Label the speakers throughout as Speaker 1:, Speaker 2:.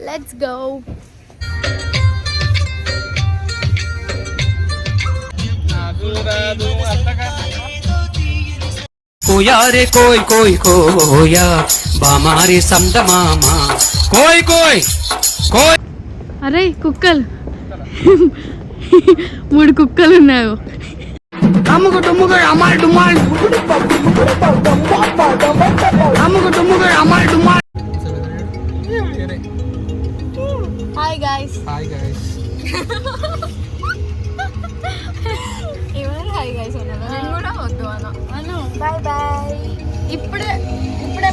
Speaker 1: Let's go.
Speaker 2: కోయారే కోయ్ కోయ్ కోయా బామారి సంద మామా కోయ్ కోయ్ కోయ్.
Speaker 1: అరే కుక్కలు 3 కుక్కలు ఉన్నాయి.
Speaker 2: అమ్ముకు డుమ్ముకు అమ్మాయి డుమ్మాయి అమ్ముకు డుమ్ముకు అమ్మాయి డుమ్మాయి.
Speaker 1: Hi guys. ఎవరు హాయ్ గైస్ అన్నారు? నేను కూడా వద్దు అను. Bye bye. ఇప్పుడే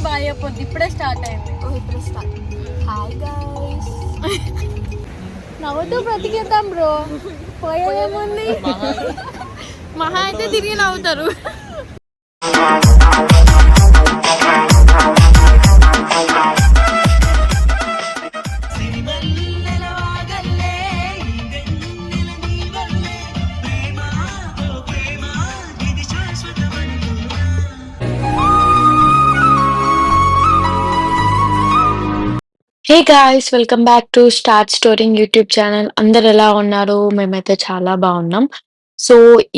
Speaker 1: బాయ్ అయిపోద్ది. ఇప్పుడే స్టార్ట్ అయింది. ఇప్పుడే స్టార్ట్. Hi guys. నవ్వుతూ బ్రతికేద్దాం బ్రో. పోయేదేముంది, మహా అయితే తిరిగి నవ్వుతారు. Hey guys, welcome back to start storing YouTube channel. అందరు ఎలా ఉన్నారు? మేమైతే చాలా బాగున్నాం. సో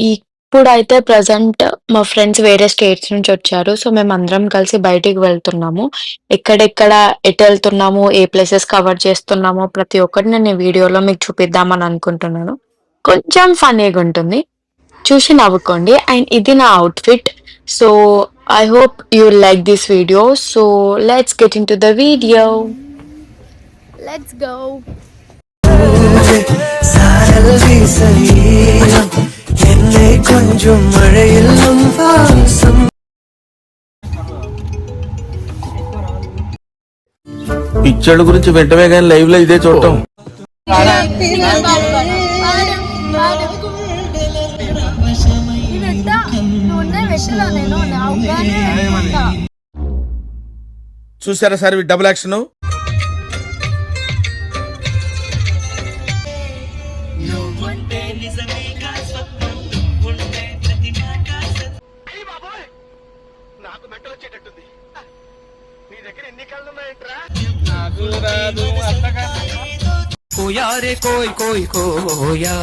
Speaker 1: ఇప్పుడైతే ప్రజెంట్ మా ఫ్రెండ్స్ వేరే స్టేట్స్ నుంచి వచ్చారు. సో మేము అందరం కలిసి బయటికి వెళ్తున్నాము. ఎక్కడెక్కడ ఎటు వెళ్తున్నాము, ఏ ప్లేసెస్ కవర్ చేస్తున్నామో ప్రతి ఒక్కటి నేను ఈ వీడియోలో మీకు చూపిద్దామని అనుకుంటున్నాను. కొంచెం ఫన్నీగా ఉంటుంది, చూసి నవ్వుకోండి. అండ్ ఇది నా outfit. So I hope you like this video. So let's get in to the video. Let's go. സാരൽ വീസലീനം എന്നെ കൊഞ്ചും മഴയിലും വാസം.
Speaker 3: పిచ్చోళ్ళ గురించి వెంటనే కానీ లైవ్ లో ఇదే చూడటం. చూసారా సార్ డబుల్ యాక్షన్.
Speaker 2: కోయారే కోయ్ కోయ్ కోయా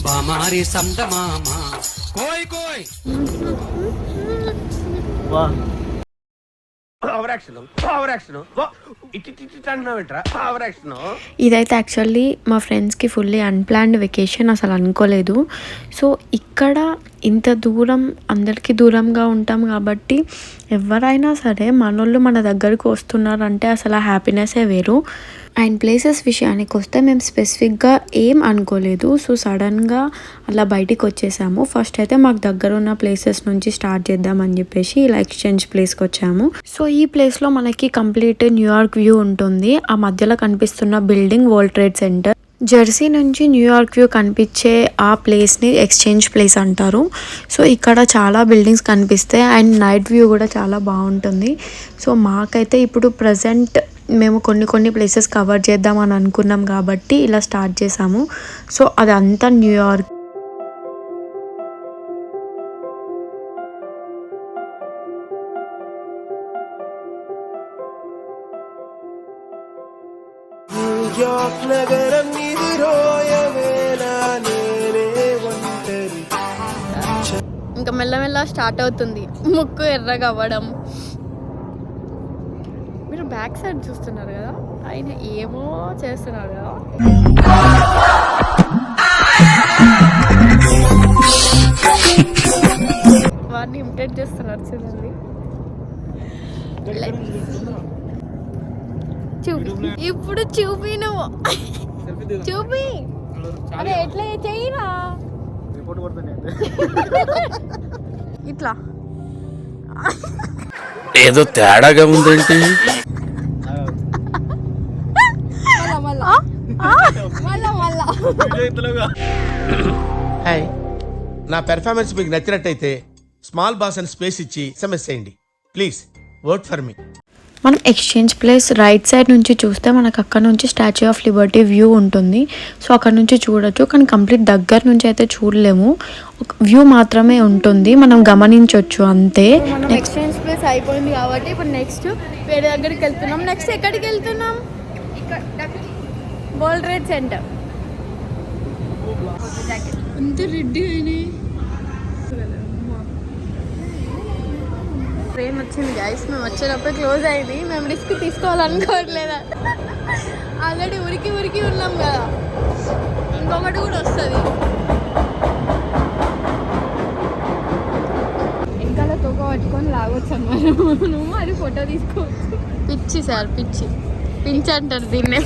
Speaker 2: బామారి సంద మామా కోయ్ కోయ్.
Speaker 1: ఇదైతే యాక్చువల్లీ మా ఫ్రెండ్స్కి ఫుల్లీ అన్ప్లాన్డ్ వెకేషన్. అసలు అనుకోలేదు. సో ఇక్కడ ఇంత దూరం, అందరికీ దూరంగా ఉంటాం కాబట్టి ఎవరైనా సరే మనోళ్ళు మన దగ్గరకు వస్తున్నారంటే అసలు ఆ హ్యాపీనెస్సే వేరు. అండ్ ప్లేసెస్ విషయానికి వస్తే మేము స్పెసిఫిక్గా ఏం అనుకోలేదు. సో సడన్గా అలా బయటికి వచ్చేసాము. ఫస్ట్ అయితే మాకు దగ్గర ఉన్న ప్లేసెస్ నుంచి స్టార్ట్ చేద్దామని చెప్పేసి ఇలా ఎక్స్చేంజ్ ప్లేస్కి వచ్చాము. సో ఈ ప్లేస్లో మనకి కంప్లీట్ న్యూయార్క్ వ్యూ ఉంటుంది. ఆ మధ్యలో కనిపిస్తున్న building world trade centre. Jersey నుంచి న్యూయార్క్ వ్యూ కనిపించే ఆ ప్లేస్ని ఎక్స్చేంజ్ ప్లేస్ అంటారు. సో ఇక్కడ చాలా బిల్డింగ్స్ కనిపిస్తాయి అండ్ నైట్ వ్యూ కూడా చాలా బాగుంటుంది. సో మాకైతే ఇప్పుడు ప్రజెంట్ మేము కొన్ని ప్లేసెస్ కవర్ చేద్దామని అనుకున్నాం కాబట్టి ఇలా స్టార్ట్ చేసాము. సో అదంతా న్యూయార్క్. ఇంకా మెల్లమెల్ల స్టార్ట్ అవుతుంది. ముక్కు ఎర్రగా అవ్వడం. మీరు బ్యాక్ సైడ్ చూస్తున్నారు కదా, ఆయన ఏమో చేస్తున్నారు కదా. వాడిని ఇమిటేట్ చేస్తున్నారు చూడండి. చూపి, ఇప్పుడు చూపి, నువ్వు చూపి. అరే ఎట్లా చెయ్యిరా ఇట్లా.
Speaker 3: ఏదో తేడాగా ఉందేంటి. హాయ్, నా పెర్ఫార్మెన్స్ మీకు నచ్చినట్టయితే స్మాల్ బాస్ అని స్పేస్ ఇచ్చి SMS చేయండి ప్లీజ్. Work for me.
Speaker 1: మనం ఎక్స్చేంజ్ ప్లేస్ రైట్ సైడ్ నుంచి చూస్తే మనకు అక్కడ నుంచి స్టాచ్యూ ఆఫ్ లిబర్టీ వ్యూ ఉంటుంది. సో అక్కడ నుంచి చూడొచ్చు, కానీ కంప్లీట్ దగ్గర నుంచి అయితే చూడలేము. వ్యూ మాత్రమే ఉంటుంది, మనం గమనించవచ్చు అంతే. మనం ఎక్స్చేంజ్ ప్లేస్ అయిపోయింది కాబట్టి ఇప్పుడు నెక్స్ట్ వేరే దగ్గరికి వెళ్తున్నాం. నెక్స్ట్ ఎక్కడికి వెళ్తున్నాం? World trade centre. అంత రెడ్డి అయినాయి. ట్రైన్ వచ్చింది గైస్, మేము వచ్చేటప్పుడు క్లోజ్ అయింది. మేము రిస్క్ తీసుకోవాలనుకోవట్లేదు, ఆల్రెడీ ఉరికి ఉరికి ఉన్నాం కదా, ఇంకొకటి కూడా వస్తుంది. వెనకాల తోక పట్టుకొని లాగొచ్చు అన్నమాట. నువ్వు అది ఫోటో తీసుకోవచ్చు. పిచ్చి సార్, పిచ్చి పించి అంటారు దీన్నే.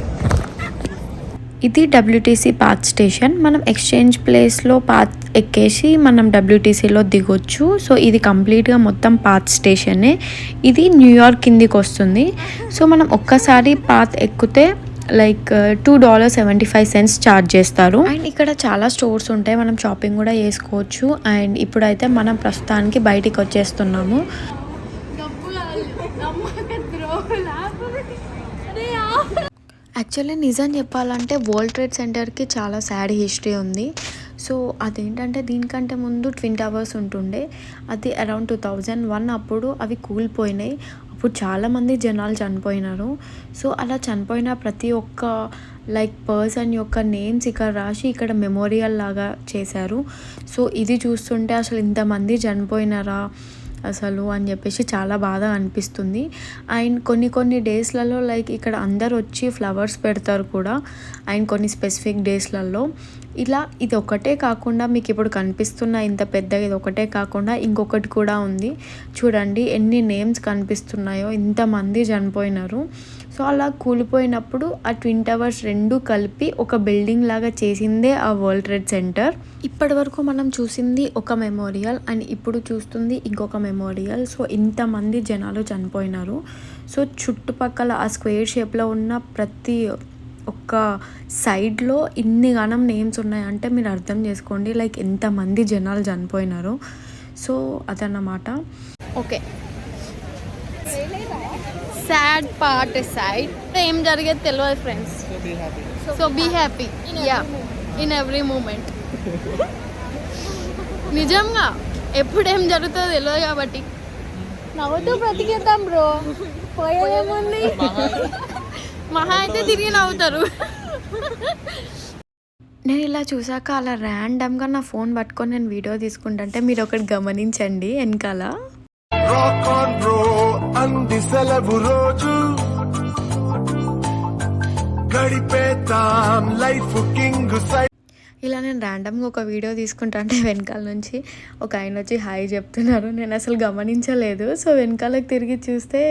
Speaker 1: ఇది WTC పాత్ స్టేషన్. మనం ఎక్స్చేంజ్ ప్లేస్లో పాత్ ఎక్కేసి మనం WTCలో దిగొచ్చు. సో ఇది కంప్లీట్గా మొత్తం పాత్ స్టేషనే. ఇది న్యూయార్క్ కిందికి వస్తుంది. సో మనం ఒక్కసారి పాత్ ఎక్కితే లైక్ $2.75 ఛార్జ్ చేస్తారు. అండ్ ఇక్కడ చాలా స్టోర్స్ ఉంటాయి, మనం షాపింగ్ కూడా చేసుకోవచ్చు. అండ్ ఇప్పుడైతే మనం ప్రస్తుతానికి బయటికి వచ్చేస్తున్నాము. యాక్చువల్లీ నిజం చెప్పాలంటే వరల్డ్ ట్రేడ్ సెంటర్కి చాలా సాడ్ హిస్టరీ ఉంది. సో అదేంటంటే దీనికంటే ముందు ట్విన్ టవర్స్ ఉంటుండే, అది అరౌండ్ 2001 అప్పుడు అవి కూలిపోయినాయి. అప్పుడు చాలామంది జనాలు చనిపోయినారు. సో అలా చనిపోయిన ప్రతి ఒక్క లైక్ పర్సన్ యొక్క నేమ్స్ ఇక్కడ రాసి ఇక్కడ మెమోరియల్ లాగా చేశారు. సో ఇది చూస్తుంటే అసలు ఇంతమంది చనిపోయినారా అసలు అని చెప్పేసి చాలా బాధ అనిపిస్తుంది. అండ్ కొన్ని డేస్లలో లైక్ ఇక్కడ అందరు వచ్చి ఫ్లవర్స్ పెడతారు కూడా. అండ్ కొన్ని స్పెసిఫిక్ డేస్లలో ఇలా ఇది ఒకటే కాకుండా మీకు ఇప్పుడు కనిపిస్తున్న ఇంత పెద్దగా ఇది ఒకటే కాకుండా ఇంకొకటి కూడా ఉంది. చూడండి ఎన్ని నేమ్స్ కనిపిస్తున్నాయో, ఇంతమంది చనిపోయినారు. సో అలా కూలిపోయినప్పుడు ఆ ట్విన్ టవర్స్ రెండు కలిపి ఒక బిల్డింగ్ లాగా చేసిందే ఆ వరల్డ్ ట్రేడ్ సెంటర్. ఇప్పటి వరకు మనం చూసింది ఒక మెమోరియల్ అండ్ ఇప్పుడు చూస్తుంది ఇంకొక మెమోరియల్. సో ఇంతమంది జనాలు చనిపోయినారు. సో చుట్టుపక్కల ఆ స్క్వేర్ షేప్లో ఉన్న ప్రతి ఒక్క సైడ్లో ఇన్ని గానం నేమ్స్ ఉన్నాయంటే మీరు అర్థం చేసుకోండి లైక్ ఎంతమంది జనాలు చనిపోయినారు. సో అదన్నమాట. ఓకే, సాడ్ పార్ట్ సైడ్ ఏం జరిగేది తెలియదు ఫ్రెండ్స్. సో బీ హ్యాపీ యా ఇన్ ఎవ్రీ మూమెంట్. నిజంగా ఎప్పుడేం జరుగుతుందో తెలియదు కాబట్టి నవ్వుతూ బ్రతికేద్దాం బ్రో. పోయేదేముంది, మహా అయితే తిరిగి నవ్వుతారు. నేను ఇలా చూసాక అలా ర్యాండమ్గా నా ఫోన్ పట్టుకొని నేను వీడియో తీసుకుంటుంటే మీరు ఒకటి గమనించండి వెనకాల.
Speaker 4: రాక్ ఆన్ బ్రో అంది సెలవు రోజు గడిపేతాం లైఫ్ కింగ్ సై.
Speaker 1: ఇలా నేను ర్యాండమ్గా ఒక వీడియో తీసుకుంటా అంటే వెనకాల నుంచి ఒక ఆయన వచ్చి హాయ్ చెప్తున్నారు. నేను అసలు గమనించలేదు. సో వెనకాలకు తిరిగి చూస్తే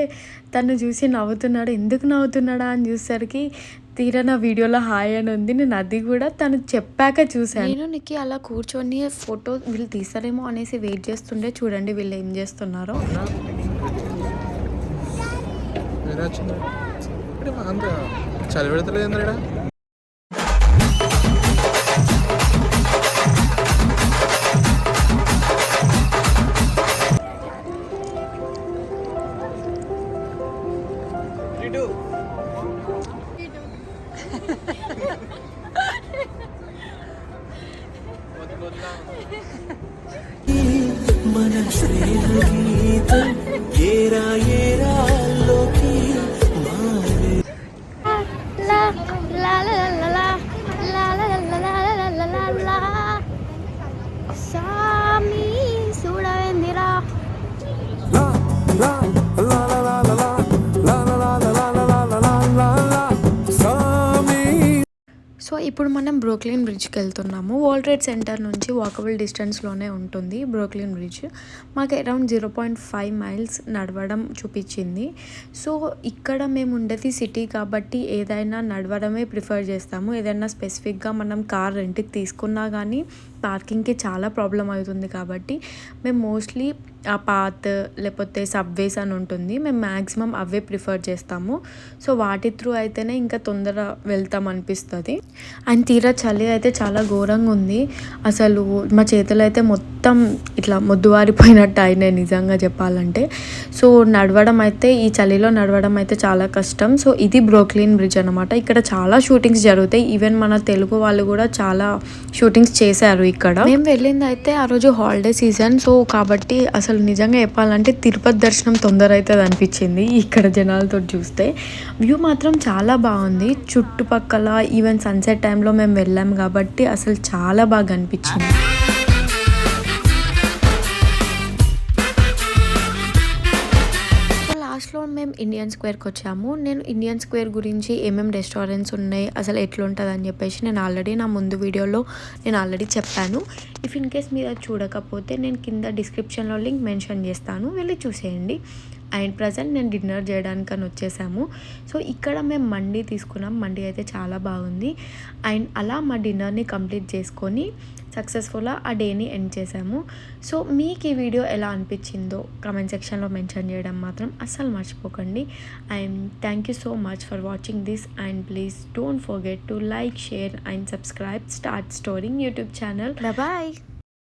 Speaker 1: తను చూసి నవ్వుతున్నాడు. ఎందుకు నవ్వుతున్నాడా అని చూసేసరికి తీరా నా వీడియోలో హాయ్ అని ఉంది. నేను అది కూడా తను చెప్పాక చూశాను. నేను నీకు అలా కూర్చొని ఫోటో వీళ్ళు తీస్తారేమో అనేసి వెయిట్ చేస్తుండే. చూడండి వీళ్ళు ఏం చేస్తున్నారో.
Speaker 4: చలి పెడతలేదు.
Speaker 5: మన స్నేహ గీతం ఏరా ఏరాల్లోకి మారే.
Speaker 1: సామి చూడవేందిరా. సో ఇప్పుడు మనం బ్రూక్లిన్ బ్రిడ్జ్కి వెళ్తున్నాము. వరల్డ్ ట్రేడ్ సెంటర్ నుంచి వాకబుల్ డిస్టెన్స్లోనే ఉంటుంది బ్రూక్లిన్ బ్రిడ్జ్. మాకు అరౌండ్ 0.5 మైల్స్ నడవడం చూపించింది. సో ఇక్కడ మేము ఉండేది సిటీ కాబట్టి ఏదైనా నడవడమే ప్రిఫర్ చేస్తాము. ఏదైనా స్పెసిఫిక్గా మనం కార్ రెంట్కి తీసుకున్నా కానీ పార్కింగ్కి చాలా ప్రాబ్లం అవుతుంది కాబట్టి మేము మోస్ట్లీ ఆ పాత్ లేకపోతే సబ్వేస్ అని ఉంటుంది, మేము మ్యాక్సిమం అవే ప్రిఫర్ చేస్తాము. సో వాటి త్రూ అయితేనే ఇంకా తొందర వెళ్తాం అనిపిస్తుంది. అండ్ తీరా చలి అయితే చాలా ఘోరంగా ఉంది. అసలు మా చేతులు అయితే మొత్తం ఇట్లా మొద్దువారిపోయినట్టు అయినాయి నిజంగా చెప్పాలంటే. సో నడవడం అయితే ఈ చలిలో నడవడం అయితే చాలా కష్టం. సో ఇది బ్రూక్లిన్ బ్రిడ్జ్ అనమాట. ఇక్కడ చాలా షూటింగ్స్ జరుగుతాయి. ఈవెన్ మన తెలుగు వాళ్ళు కూడా చాలా షూటింగ్స్ చేశారు ఇక్కడ. మేము వెళ్ళింది అయితే ఆ రోజు హాలిడే సీజన్. సో కాబట్టి అసలు అసలు నిజంగా చెప్పాలంటే తిరుపతి దర్శనం తొందర అవుతుంది అనిపించింది ఇక్కడ జనాలతో చూస్తే. వ్యూ మాత్రం చాలా బాగుంది చుట్టుపక్కల. ఈవెన్ సన్సెట్ టైంలో మేము వెళ్ళాం కాబట్టి అసలు చాలా బాగా అనిపించింది. లాస్ట్లో మేము ఇండియన్ స్క్వేర్కి వచ్చాము. నేను ఇండియన్ స్క్వేర్ గురించి ఏమేమి రెస్టారెంట్స్ ఉన్నాయి, అసలు ఎట్లుంటుంది అని చెప్పేసి నేను ఆల్రెడీ నా ముందు వీడియోలో చెప్పాను. ఇఫ్ ఇన్ కేస్ మీరు అది చూడకపోతే నేను కింద డిస్క్రిప్షన్లో లింక్ మెన్షన్ చేస్తాను, వెళ్ళి చూసేయండి. అండ్ ప్రజెంట్ నేను డిన్నర్ చేయడానికని వచ్చేసాము. సో ఇక్కడ మేము మండీ తీసుకున్నాం. మండీ అయితే చాలా బాగుంది. అండ్ అలా మా డిన్నర్ని కంప్లీట్ చేసుకొని సక్సెస్ఫుల్గా ఆ డేని ఎండ్ చేసాము. సో మీకు ఈ వీడియో ఎలా అనిపించిందో కామెంట్ సెక్షన్లో మెన్షన్ చేయడం మాత్రం అస్సలు మర్చిపోకండి. And thank you so much for watching this. And please don't forget to like, share and subscribe start storing YouTube channel. Bye.